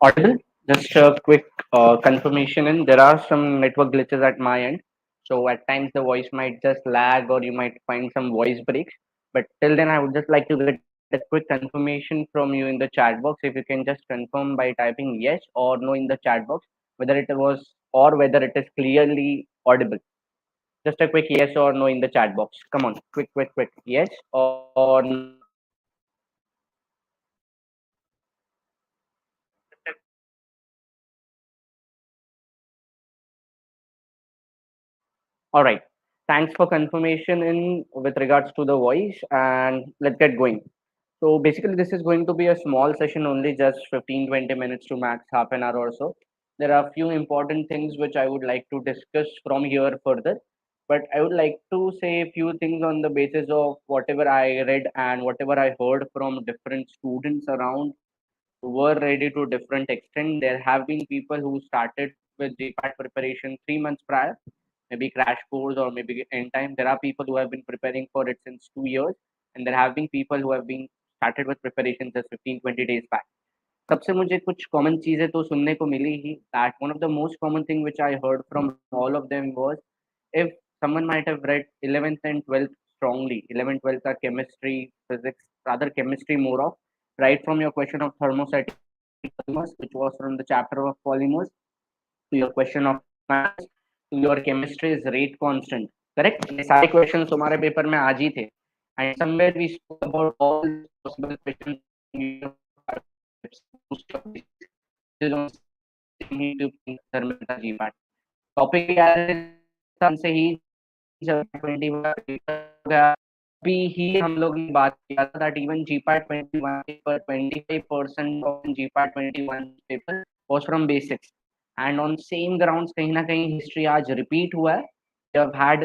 Audible? Just a quick confirmation in. There are some network glitches at my end. So at times the voice might just lag or you might find some voice breaks. But till then, I would just like to get a quick confirmation from you in the chat box. If you can just confirm by typing yes or no in the chat box, whether it was or whether it is clearly audible. Just a quick yes or no in the chat box. Come on, quick, quick, quick. Yes or no. All right. Thanks for confirmation in with regards to the voice, and let's get going. So basically, this is going to be a small session only, just 15-20 minutes to max half an hour or so. There are a few important things which I would like to discuss from here further, but I would like to say a few things on the basis of whatever I read and whatever I heard from different students around who were ready to different extent. There have been people who started with GPAT preparation 3 months prior, maybe crash course or maybe end time. There are people who have been preparing for it since 2 years, and there have been people who have been started with preparation just 15-20 days back. सबसे मुझे कुछ common चीजें तो सुनने को मिली ही that one of the most common thing which I heard from all of them was if someone might have read 11th and 12th strongly, 11th 12th are chemistry, physics, rather chemistry more of, right from your question of thermostatic polymers, which was from the chapter of polymers, to your question of maths, to your chemistry is rate constant. Correct? ये सारे questions तुम्हारे paper में आज ही थे. And somewhere we spoke about all possible questions. Topic से ही जब 20 अभी ही हम लोग ने बात किया था that even GPAT 21 paper 25% of GPAT 21 paper was from basics and on same grounds कहीं ना कहीं हिस्ट्री आज रिपीट हुआ है. You have had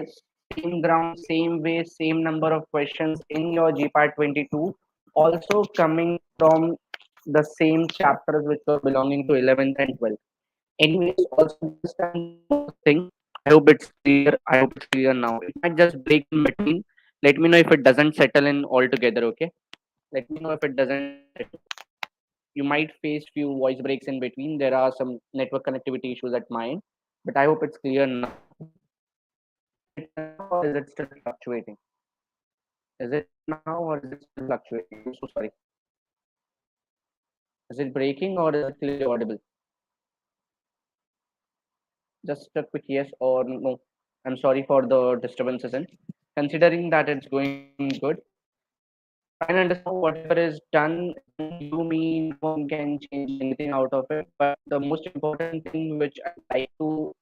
same ground, same way, same number of questions in your GPAT 22, also coming from the same chapters which were belonging to 11th and 12th. Anyways, also understand one thing. I hope it's clear. I hope it's clear now. It might just break in between. Let me know if it doesn't settle in altogether. Okay. Let me know if it doesn't. You might face few voice breaks in between. There are some network connectivity issues at mine, but I hope it's clear now. Or is it still fluctuating? Is it now or is it still fluctuating? I'm so sorry. Is it breaking or is it clearly audible? Just a quick yes or no. I'm sorry for the disturbances. And considering that it's going good, try and understand whatever is done. You mean no one can change anything out of it. But the most important thing which I like to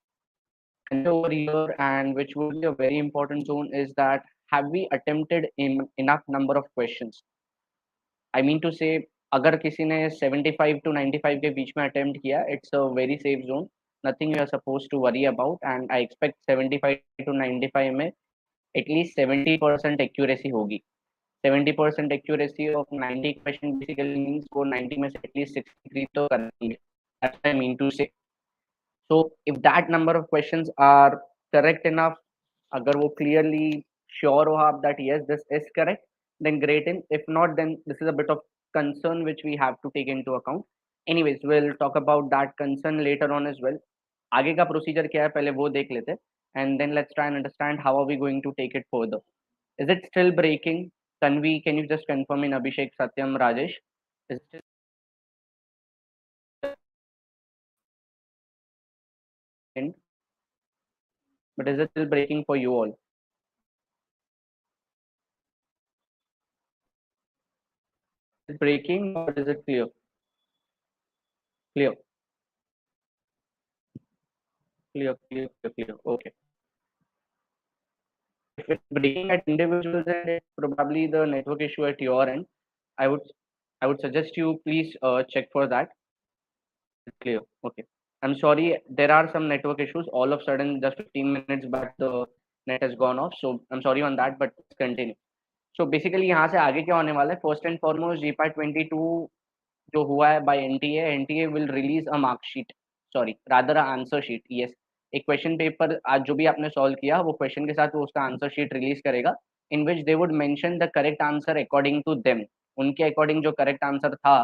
convey over here and which would be a very important zone is that have we attempted in enough number of questions? I mean to say अगर किसी ने 75 to 95 के बीच में attempt किया, it's a very safe zone. Nothing you are supposed to worry about, and I expect 75 to 95 में at least 70% accuracy होगी. 70% accuracy of 90 question basically means वो 90 में से at least 63 तो करेंगे. That's what I mean to say. So if that number of questions are correct enough, अगर वो clearly sure हो आप that yes this is correct, then great. In if not, then this is a bit of concern which we have to take into account. Anyways, we'll talk about that concern later on as well. आगे का procedure क्या है पहले वो देख लेते हैं and then let's try and understand how are we going to take it further. Is it still breaking? Tanvi, can you just confirm in Abhishek, Satyam, Rajesh? Is it still, but is it still breaking for you all? Is it breaking or is it clear? Clear, clear. Okay. If it's breaking at individuals and it's probably the network issue at your end, I would I would suggest you please check for that. It's clear. Okay. I'm sorry, there are some network issues. All of a sudden, just 15 minutes back, the net has gone off. So I'm sorry on that, but let's continue. So basically यहाँ से आगे क्या होने वाला है? First and foremost, GPAT 22 जो हुआ है by NTA will release a mark sheet. Sorry, rather a answer sheet. Yes, एक क्वेश्चन पेपर आज जो भी आपने सॉल्व किया वो क्वेश्चन के साथ वो उसका आंसर शीट रिलीज करेगा in which they would mention the correct answer according to them. उनके अकॉर्डिंग जो करेक्ट आंसर था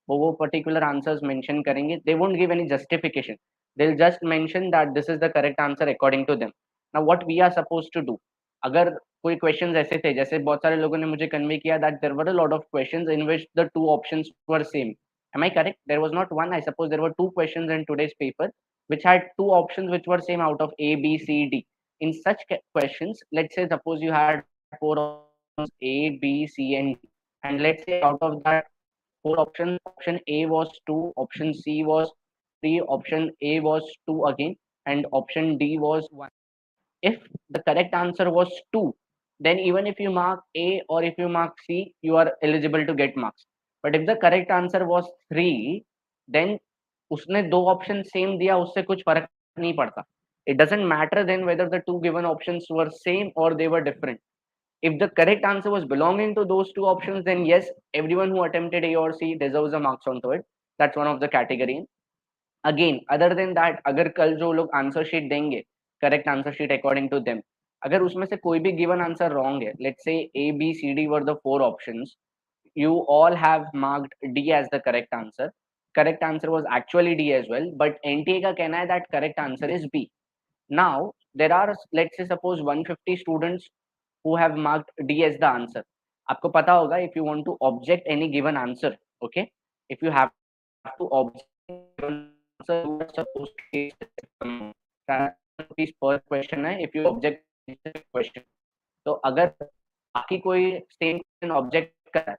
वो particular answers mention करेंगे. They won't give any justification. They'll just mention that this is the correct answer according to them. Now what we are supposed to do, अगर कोई questions ऐसे थे, जैसे बहुत सारे लोगों ने मुझे convey किया that there were a lot of questions in which the two options were same. Am I correct? There was not one. I suppose there were two questions in today's paper which had two options which were same out of A, B, C, D. In such questions, let's say suppose you had four options A, B, C, and D, and let's say out of that four options, option A was 2, option C was 3, option A was 2 again, and option D was 1. If the correct answer was 2, then even if you mark A or if you mark C, you are eligible to get marks. But if the correct answer was 3, then उसने दो option same दिया, उससे कुछ फर्क नहीं पड़ता. It doesn't matter then whether the two given options were same or they were different. If the correct answer was belonging to those two options, then yes, everyone who attempted A or C deserves a marks onto it. That's one of the category. Again, other than that, अगर कल जो लोग answer sheet देंगे, correct answer sheet according to them, अगर उसमें से कोई भी गिवन आंसर रॉन्ग है, let's say A, B, C, D were the four options, you all have marked D as the correct answer. Correct answer was actually D as well, but NTA का कहना है that correct answer is B. Now, there are, let's say, suppose 150 students who have marked D as the answer. आपको पता होगा, if you want to object any given answer, okay, if you have to object given answer, you are supposed to pay rupees per question है if you object this question. तो अगर बाकी कोई same question object कर रहा है,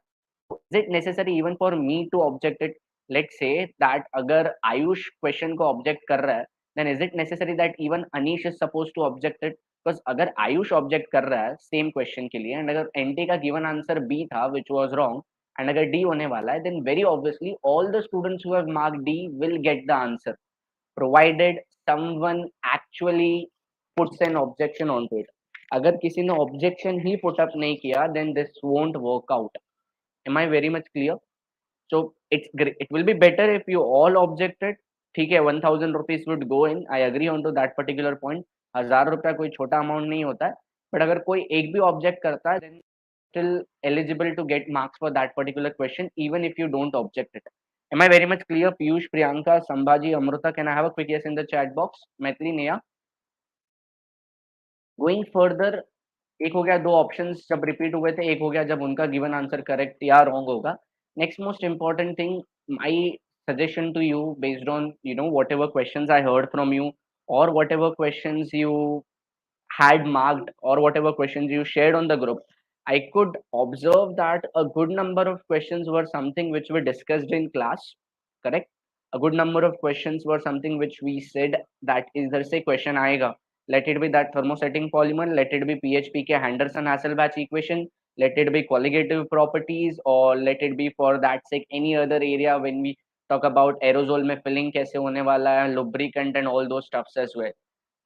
is it necessary even for me to object it? Let's say that अगर Ayush question को object कर रहा है, then is it necessary that even Anish is supposed to object it? Because अगर आयुष object कर रहा है same question के लिए, and अगर NT का given answer B था which was wrong, and अगर D होने वाला है, then very obviously all the students who have marked D will get the answer, provided someone actually puts an objection onto it. अगर किसी ने objection ही put up नहीं किया, then this won't work out. Am I very much clear? So it's great. It will be better if you all objected. ठीक है, 1000 rupees would go in. I agree on to that particular point. 1000 रुपया कोई छोटा amount नहीं होता है. But अगर कोई एक भी ऑब्जेक्ट करता है, then still eligible to get marks for that particular question, even if you don't object it. Am I very much clear? Piyush, Priyanka, Sambhaji, Amruta, can I have a quick yes in the chat box? Maitri, Neha. Going further, एक हो गया दो options जब repeat हुए थे, एक हो गया जब उनका गिवन आंसर करेक्ट या रॉन्ग होगा. Next most important thing, my suggestion to you based on whatever questions I heard from you, or whatever questions you had marked, or whatever questions you shared on the group, I could observe that a good number of questions were something which we discussed in class, correct? A good number of questions were something which we said that either say question आएगा, let it be that thermosetting polymer, let it be PHP के Henderson-Hasselbalch equation, let it be colligative properties, or let it be for that sake any other area when we talk about aerosol में filling कैसे होने वाला है, lubricant and all those stuffs as well.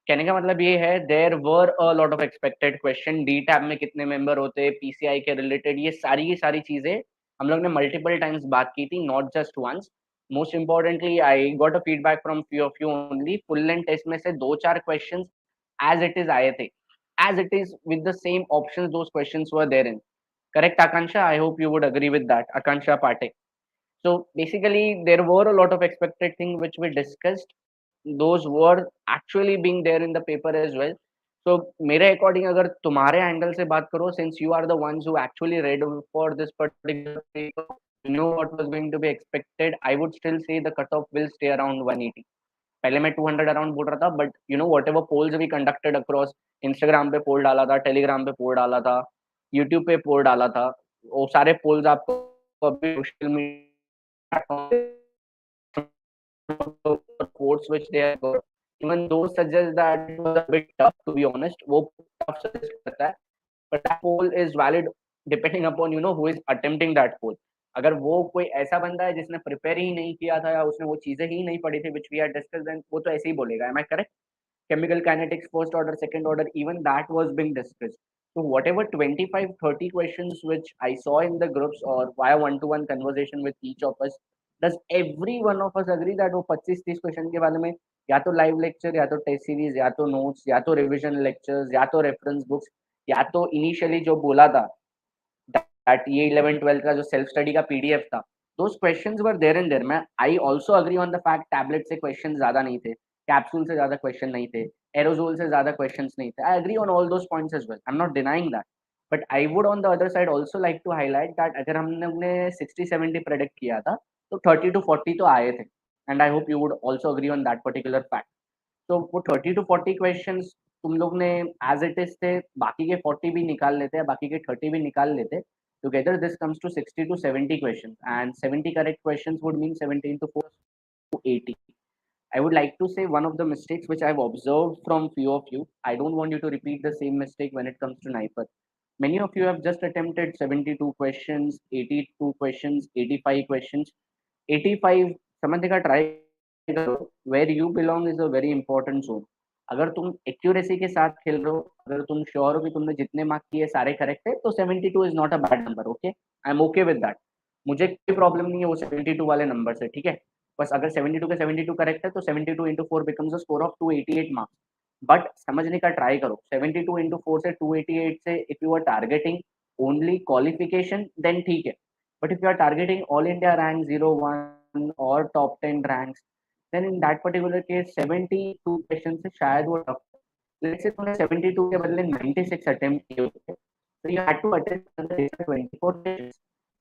कहने का मतलब ये है, there were a lot of expected question, D tab में कितने मेंबर होते हैं, पीसीआई के रिलेटेड, ये सारी की सारी चीजें हम लोग ने मल्टीपल टाइम्स बात की थी, not just once. Most importantly I got a feedback from few of you only. Full length test में से दो चार क्वेश्चंस एज इट इज आए थे, as it is with the same options those questions were there in. Correct Akanksha? I hope you would agree with that, Akanksha Pate. So basically, there were a lot of expected things which we discussed. Those were actually being there in the paper as well. So मेरे according अगर तुम्हारे angle से बात करो, since you are the ones who actually read for this particular paper, you know what was going to be expected. I would still say the cutoff will stay around 180. पहले मैं 200 around बोल रहा था, but you know whatever polls we conducted across, Instagram पे पोल डाला था, Telegram पे पोल डाला था, YouTube पे पोल डाला था, वो सारे पोल्स आपको अभी social media quotes which they have got, even those suggest that it was a bit tough, to be honest. वो tough suggest करता है, but that poll is valid depending upon who is attempting that poll. अगर वो कोई ऐसा बंदा है जिसने प्रिपेयर ही नहीं किया था या उसने वो चीजें ही नहीं पढ़ी थी which we had discussed, then वो तो ऐसे ही बोलेगा. Am I correct? Chemical kinetics, first order, second order, even that was being discussed. So whatever 25, 30 questions which I saw in the groups or via one-to-one conversation with each of us, does every one of us agree that वो 25-30 question के बारे में या तो live lecture, या तो test series, या तो नोट्स, या तो रिविजन लेक्चर्स, या तो रेफरेंस बुक्स, या तो इनिशियली जो बोला था दैट ये 11 12 का जो सेल्फ स्टडी का पीडीएफ था, those questions were there and there. I also agree on the fact tablet से questions ज़्यादा नहीं थे, capsule से ज़्यादा question नहीं थे, aerosol से ज़्यादा questions नहीं थे. I agree on all those points as well. I'm not denying that. But I would on the other side also like to highlight that अगर हमने 60-70 predict किया था तो 30 to 40 तो आए थे. And I hope you would also agree on that particular fact. तो वो 30 to 40 क्वेश्चंस तुम लोग ने एज इट इज थे, बाकी के 40 भी निकाल लेते हैं, बाकी के 30 भी निकाल लेते. Together this comes to 60 to 70 questions, and 70 correct questions would mean 17 to 4 to 80. I would like to say one of the mistakes which I've observed from few of you. I don't want you to repeat the same mistake when it comes to NIPER. Many of you have just attempted 72 questions, 82 questions, 85 questions. 85 समझने का try करो. Where you belong is a very important zone. अगर तुम accuracy के साथ खेल रहे हो, अगर तुम श्योर हो कि तुमने जितने मार्क किए सारे करेक्ट है, तो 72 is not a bad number. Okay, I am okay with that. मुझे कोई प्रॉब्लम नहीं है वो 72 वाले नंबर से. ठीक है, बस अगर 72 के 72 करेक्ट है तो 72 into 4 becomes a score of 288 marks. But समझने का ट्राई करो. 72 इंटू 4 से 288 से if you are targeting only qualification then ठीक है. But if you are targeting all India rank 01 और top 10 ranks, then in that particular case 72 question से शायद वो टफ. लेट्स से तुमने 72 के बदले 96 अटेम्प्ट किए होते, तो you had to attempt 24 questions.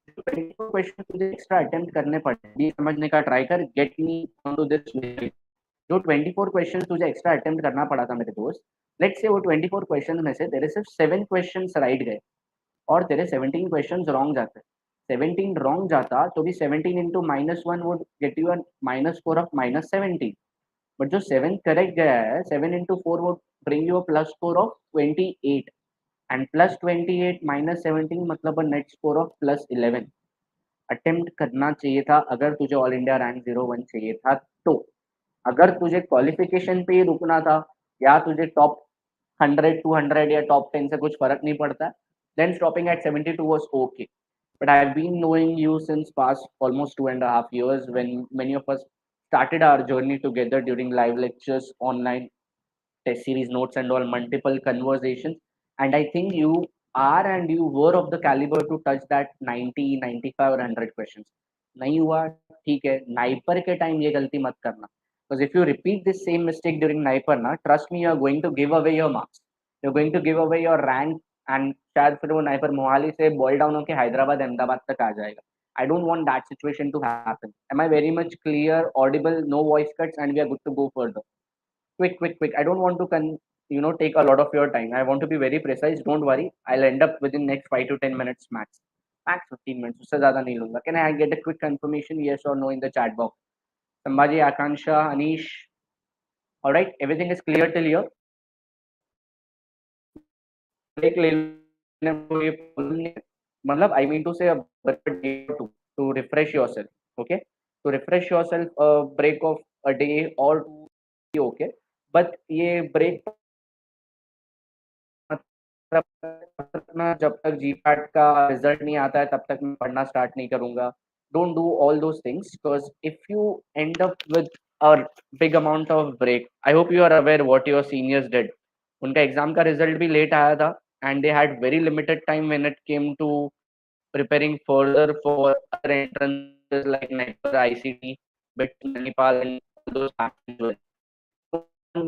24 question तुझे एक्स्ट्रा अटेम्प्ट करने पड़े. ये समझने का ट्राई कर. Get me on to this. जो 24 क्वेश्चन तुझे एक्स्ट्रा अटेम्प्ट करना पड़ा था मेरे दोस्त, लेट्स से वो 24 क्वेश्चन में से तेरे सिर्फ 7 क्वेश्चन राइट गए और तेरे 17 क्वेश्चन रॉन्ग जाते. 17 रॉन्ग जाता तो भी 17 into -1 would get you a minus score of -17. But जो 7 करेक्ट गया है, 7 into 4 would bring you a plus score of 28. And plus 28 -17 मतलब अ नेट स्कोर ऑफ +11. अटेम्प्ट करना चाहिए था अगर तुझे ऑल इंडिया रैंक 01 चाहिए था तो. अगर तुझे क्वालिफिकेशन पे ही रुकना था या तुझे टॉप 100 200 या टॉप 10 से कुछ फर्क नहीं पड़ता, then stopping at 72 was okay. But I've been knowing you since past almost 2.5 years when many of us started our journey together during live lectures, online test series notes and all, multiple conversations. And I think you are and you were of the caliber to touch that 90 95 or 100 questions. नहीं हुआ ठीक है. NIPER के time ये गलती मत करना. Because if you repeat this same mistake during NIPER ना, trust me, you are going to give away your marks, you're going to give away your rank. And शायद फिर वो नाइपर मोहाली से बॉयल डाउन होकर हैदराबाद अहमदाबाद तक आ जाएगा. I don't want that situation to happen. Am I very much clear, audible, no voice cuts, and we are good to go further? Quick, quick, quick. I don't want to take a lot of your time. I want to be very precise. Don't worry. I'll end up within next 5 to 10 minutes max. Max 15 minutes. उससे ज़्यादा नहीं लूँगा. Can I get a quick confirmation, yes or no, in the chat box? Sambaji, Akansha, Anish. All right. Everything is clear till here. Break ले लेने में कोई problem नहीं है. मतलब I mean to say a day or two to refresh yourself. Okay. To refresh yourself, a break of a day or two. Okay. But ये break ना, जब तक जीपैट का रिजल्ट नहीं आता है तब तक मैं पढ़ना स्टार्ट नहीं करूंगा. Don't do all those things because if you end up with a big amount of break. I hope you are aware what your seniors did. उनका एग्जाम का रिजल्ट भी लेट आया था and they had very limited time when it came to preparing further for other entrances like NECR, ICT, BIT, Manipal, and all those factors as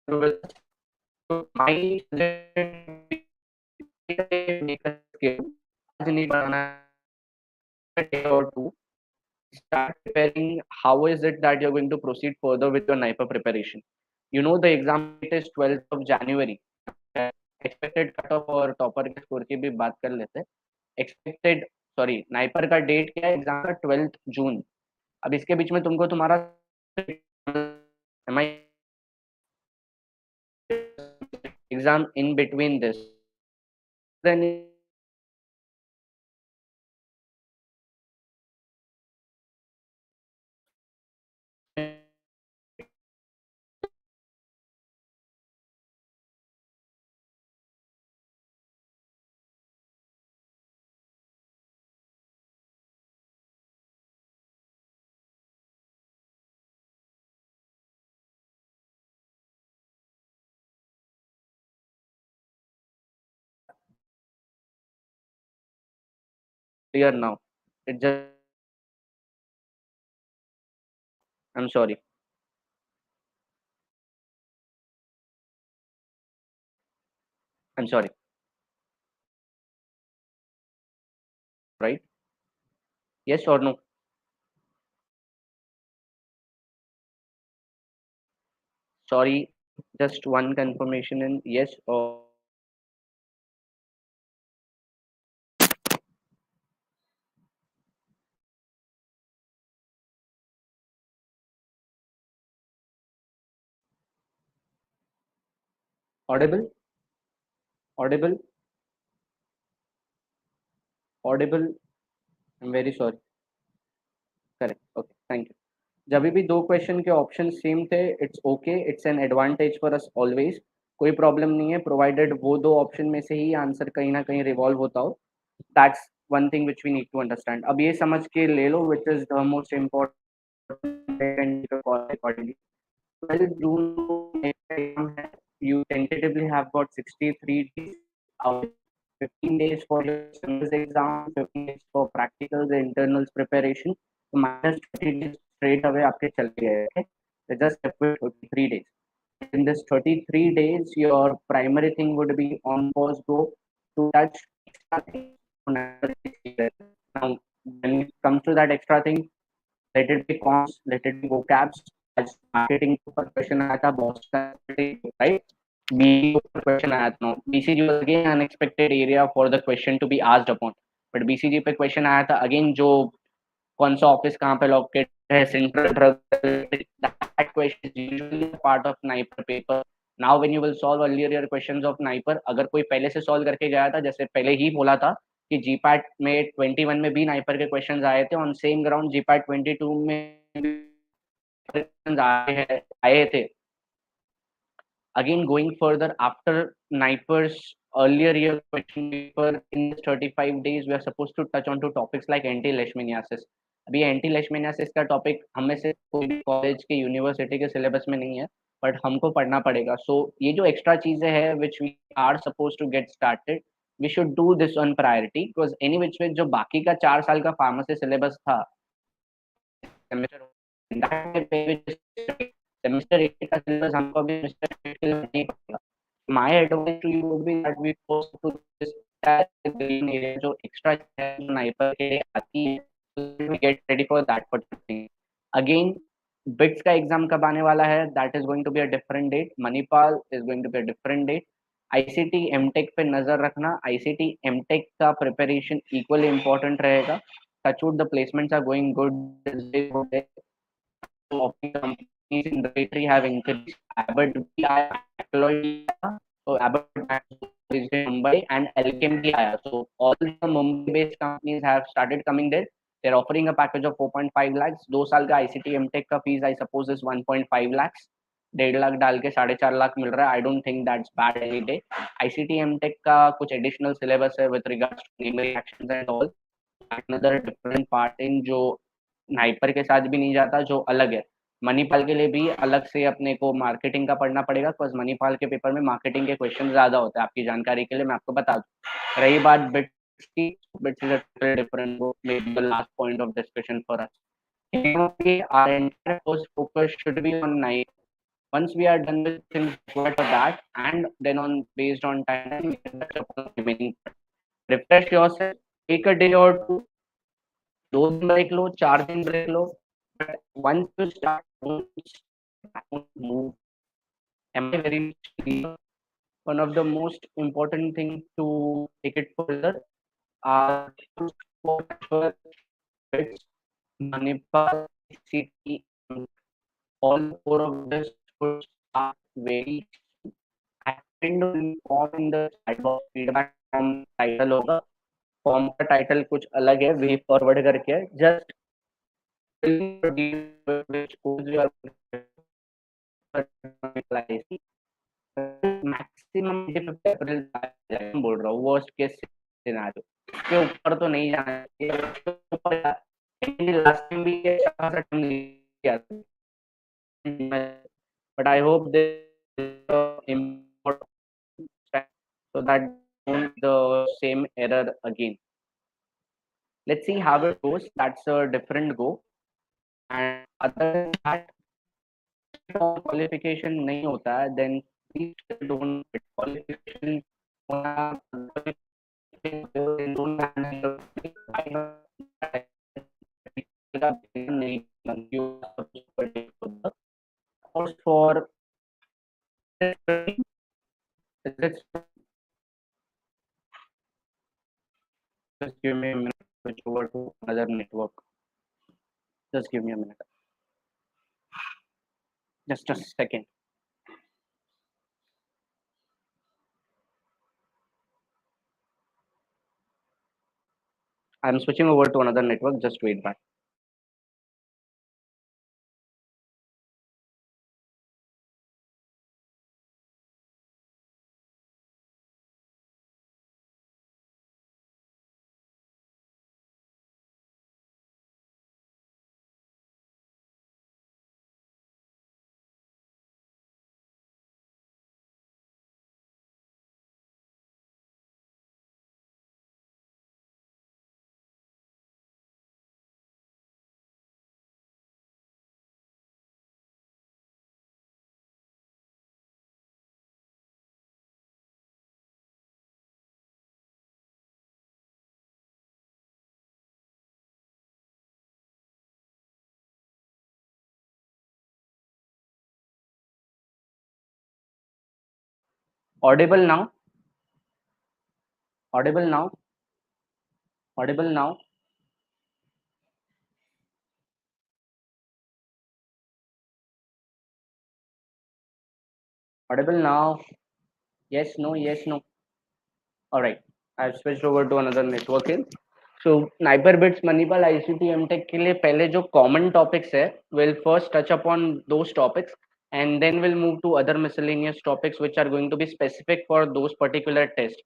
well. So my suggestion make a schedule. आज नहीं बनाना है, day or two. Start preparing. How is it that you're going to proceed further with your NIPA preparation? You know the exam date is 12th of January. Expected cutoff और topper के score की भी बात कर लेते हैं. Expected sorry NIPER का date क्या है एग्जाम का? 12th जून. अब इसके बीच में तुमको तुम्हारा exam in between this, then clear now. It just I'm sorry. I'm sorry. Right? Yes or no? Sorry. Just one confirmation in yes or audible. Audible. Audible. I'm very sorry. Correct. Okay. Thank you. जब भी दो question के option same थे, it's okay, it's an advantage for us always. कोई problem नहीं है, provided वो दो ऑप्शन में से ही आंसर कहीं ना कहीं रिवॉल्व होता हो। That's one thing which we need to understand. अब ये समझ के ले लो which is the most important. Well, you tentatively have got 63 days, out 15 days for your semester exam, 15 days for practicals, internals preparation. So minus 30 days straight away आपके चले गए, okay? So just left with 33 days. In this 33 days, your primary thing would be on pause go to touch extra things. Now, when it comes to that extra thing, let it be cons, let it be vocabs. As marketing पर question आया था, boss का right? BCG पर question आया था. No, BCG was again unexpected area for the question to be asked upon. But BCG पे question आया था again जो कौन सा ऑफिस कहाँ पे लोकेट है, central drug, that question is usually a part of NIPER paper. Now when you will solve earlier questions of NIPER, अगर कोई पहले से solve करके गया था, जैसे पहले ही बोला था कि जीपैट में 21 में भी नाइपर के क्वेश्चंस आए थे, ऑन सेम ग्राउंड जीपैट 22 में भी questions आए थे. Again, going further, after NIPER's earlier year question paper, in this 35 days, we are supposed to touch on to topics like anti-leishmaniasis. अभी एंटी का टॉपिक हम में से कोई भी कॉलेज के यूनिवर्सिटी के सिलेबस में नहीं है, बट हमको पढ़ना पड़ेगा. सो ये जो एक्स्ट्रा चीजें हैं which we are suppose to get started, we should do this on priority, because any which way जो बाकी का 4 साल का फार्मेसी सिलेबस था सेमेस्टर, सेमेस्टर 8 का सिलेबस हमको अभी सेमेस्टर 8 के लिए नहीं पड़ेगा. My advice to you would be that we focus to this green area जो एक्स्ट्रा है जो नाइपर के लिए आती है, we get ready for that particular thing. Again BITS का एग्जाम कब आने वाला है, that is going to be a different date. Manipal is going to be a different date. ICT MTech पे नजर रखना. आईसीटी एमटेक का प्रिपरेशन इक्वली इंपॉर्टेंट रहेगा. Touchwood the placements are going good. Offering companies in regulatory have increased. Abbott भी आया, Pharmaelite आया, so Abbott is in Mumbai and Alchem भी आया. So all the Mumbai-based companies have started coming there. They're offering a package of 4.5 lakhs. 2 साल का ICT MTech का fees I suppose is 1.5 lakhs. 1.5 lakh डाल के 4.5 लाख मिल रहा है. I don't think that's bad any day. ICT MTech का कुछ additional syllabus है with regards to memory actions and all. Another different part in जो नाइपर के साथ भी नहीं जाता, जो अलग है. मणिपाल के लिए भी अलग से अपने को मार्केटिंग का पढ़ना पड़ेगा, बिकॉज मणिपाल के पेपर में मार्केटिंग के क्वेश्चन ज्यादा होते हैं. आपकी जानकारी के लिए मैं आपको बता दूं. रही बात बिट्स की, bits is a different book, may be the last point of discussion for us. Our entire course focus should be on night. Once we are done with things for that, and then on based on time, we can touch upon the remaining. Refresh yourself, take a day or two, 2 दिन break लो, 4 दिन break लो, but once you start, don't move. Am I very clear? One of the most important thing to take it further are bits, Manipal, city, all four of this would start very. I tend to inform in the chat box feedback from title होगा. Form का title कुछ अलग है, way forward करके just which course you are maximum 25 अप्रैल बोल रहा हूँ, worst case scenario. उसके ऊपर तो नहीं जाना चाहिए. लास्ट टाइम भी अच्छा खासा टाइम लिया, but I hope this so that don't the same error again. Let's see how it goes. That's a different go. and other than that on qualification नहीं होता है, then please still don't quit. Qualification होना don't handle why not नहीं you course for let's just give me a minute to switch over to another network. Just give me a minute. Just a second. I'm switching over to another network. Just wait back. Audible now. Audible now. Audible now. Audible now. Yes, no, yes, no. All right. I've switched over to another network here. So Bits Manipal ICT MTech के लिए पहले जो common topics है, we'll first touch upon those topics and then we'll move to other miscellaneous topics which are going to be specific for those particular tests.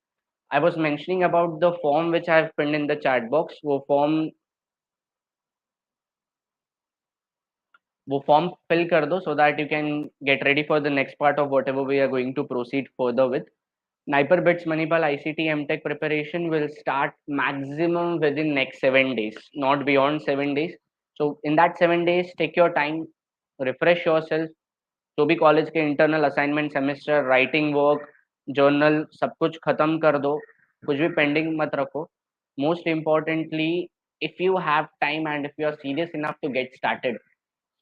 I was mentioning about the form which I have pinned in the chat box. वो form fill कर दो so that you can get ready for the next part of whatever we are going to proceed further with. Bits Manipal ICT MTech preparation will start maximum within next 7 days, not beyond 7 days. So in that 7 days, take your time, refresh yourself. जो भी college के internal assignment semester writing work journal सब कुछ खत्म कर दो, कुछ भी पेंडिंग मत रखो. Most importantly, if you have time and if you are serious enough to get started,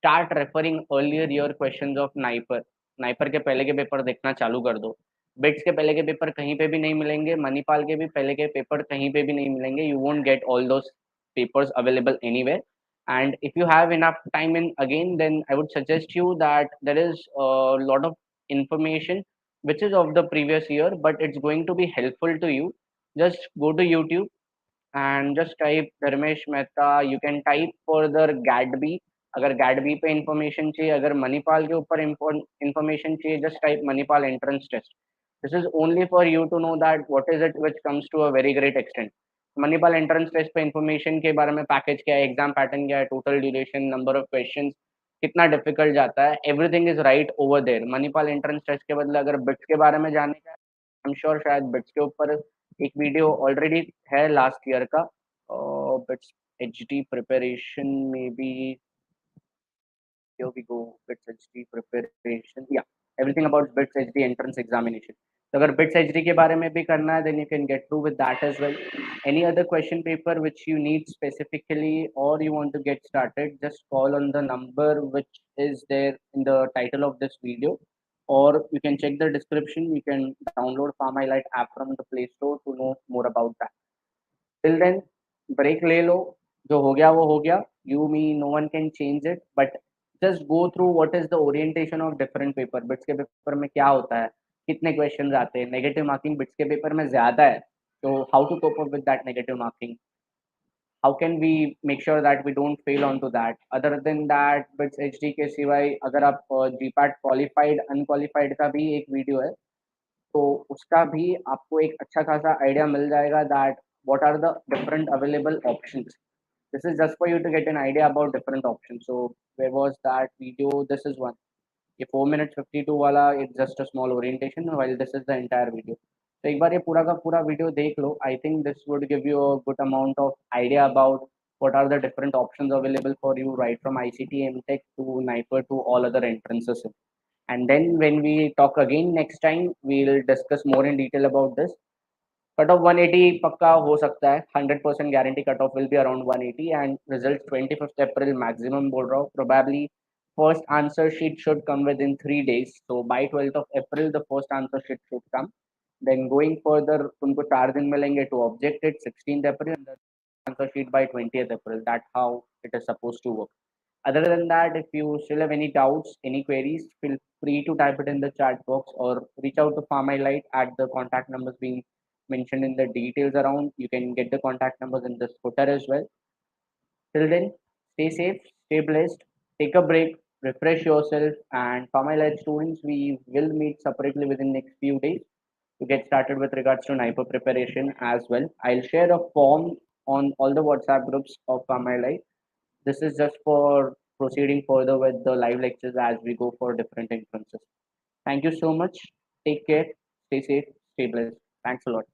start referring earlier year questions of NIPER. NIPER के पहले के पेपर देखना चालू कर दो. बिट्स के पहले के पेपर कहीं पे भी नहीं मिलेंगे, मणिपाल के भी पहले के पेपर कहीं पे भी नहीं मिलेंगे. You won't get all those papers available anywhere. And if you have enough time in again, then I would suggest you that there is a lot of information which is of the previous year, but it's going to be helpful to you. Just go to YouTube and just type Dharmesh Mehta. You can type further GATB. अगर GATB पे information चाहिए, अगर मणिपाल के ऊपर information चाहिए, just type Manipal entrance test. This is only for you to know that what is it which comes to a very great extent. Manipal entrance test पे information के बारे में पैकेज क्या है, एग्जाम पैटर्न क्या है, total duration, number of questions, कितना difficult जाता है, everything is right over there. Manipal entrance test के बदले अगर बिट्स के बारे में जानने का, आई एम श्योर शायद बिट्स के ऊपर एक वीडियो ऑलरेडी है लास्ट ईयर का. बिट्स एचडी प्रिपरेशन में भी, here we go, bits hd preparation, yeah, everything about bits hd entrance examination. So अगर bits hd के बारे में भी करना है, then you can get through with that as well. Any other question paper which you need specifically or you want to get started, just call on the number which is there in the title of this video, or you can check the description. You can download Pharmaelite app from the Play Store to know more about that. Till then, break ले लो. जो हो गया वो हो गया. You, me, no one can change it. But just go through what is the orientation of different paper. BITS के paper में क्या होता है, कितने क्वेश्चन आते हैं, नेगेटिव मार्किंग बिट्स के पेपर में ज्यादा है, तो how to cope up with that negative marking, how can we make sure that we don't fail onto that. Other than that, bits HD के सिवाय अगर आप GPAT क्वालिफाइड अनक्वालिफाइड का भी एक वीडियो है, तो उसका भी आपको एक अच्छा खासा आइडिया मिल जाएगा that what are the different available options. This is just for you to get an idea about different options. So where was that video? This is one. ये 4 minutes 52 वाला, it's just a small orientation while this is the entire video. तो एक बार ये पूरा का पूरा video देख लो. I think this would give you a good amount of idea about what are the different options available for you, right from ICT, MTech to NIPER to all other entrances. And then when we talk again next time, we'll discuss more in detail about this. Cut off 180 पक्का हो सकता है, 100% guarantee cut off will be around 180 and result 25th April maximum बोल रहा हूँ probably first answer sheet should come within 3 days, so by 12th of April the first answer sheet should come. Then going further तुमको 4 दिन मिलेंगे to object it 16th April and the answer sheet by 20th April. That's how it is supposed to work. Other than that, if you still have any doubts, any queries, feel free to type it in the chat box or reach out to Pharmaelite at the contact numbers being mentioned in the details around. You can get the contact numbers in this footer as well. Till then, stay safe, stay blessed, take a break, refresh yourself, and Pharmaelite students, we will meet separately within next few days to get started with regards to NIPER preparation as well. I'll share a form on all the WhatsApp groups of Pharmaelite. This is just for proceeding further with the live lectures as we go for different entrances. Thank you so much. Take care. Stay safe. Stay blessed. Thanks a lot.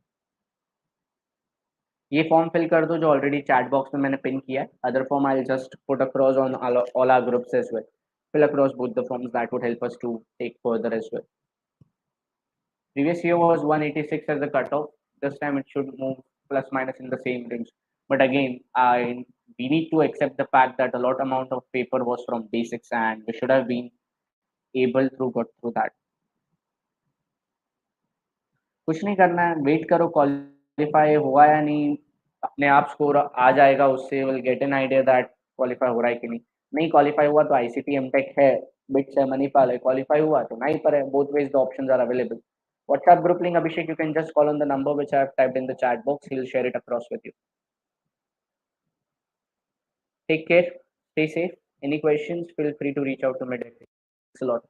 ये form fill कर दो जो already chat box में मैंने pin किया है. Other form I just put across on all our groups as well. Fill across both the forms. That would help us to take further as well. Previous year was 186 as the cutoff. This time it should move plus minus in the same range. But again, we need to accept the fact that a lot amount of paper was from basics and we should have been able to go through that. कुछ नहीं करना है, wait करो qualify हुआ या नहीं, अपने आप स्कोर आ जाएगा, उससे will get an idea that qualify हो रहा है कि नहीं. नहीं क्वालिफाई हुआ तो आईसीटी एमटेक है, बिट्स है, मणिपाल है. क्वालिफाई हुआ तो नहीं पर है. Both ways the options are available. WhatsApp group link, Abhishek, you can just call on the number which I have typed in the chat box. He'll share it across with you. Take care, stay safe. Any questions, feel free to reach out to me directly. Thanks a lot.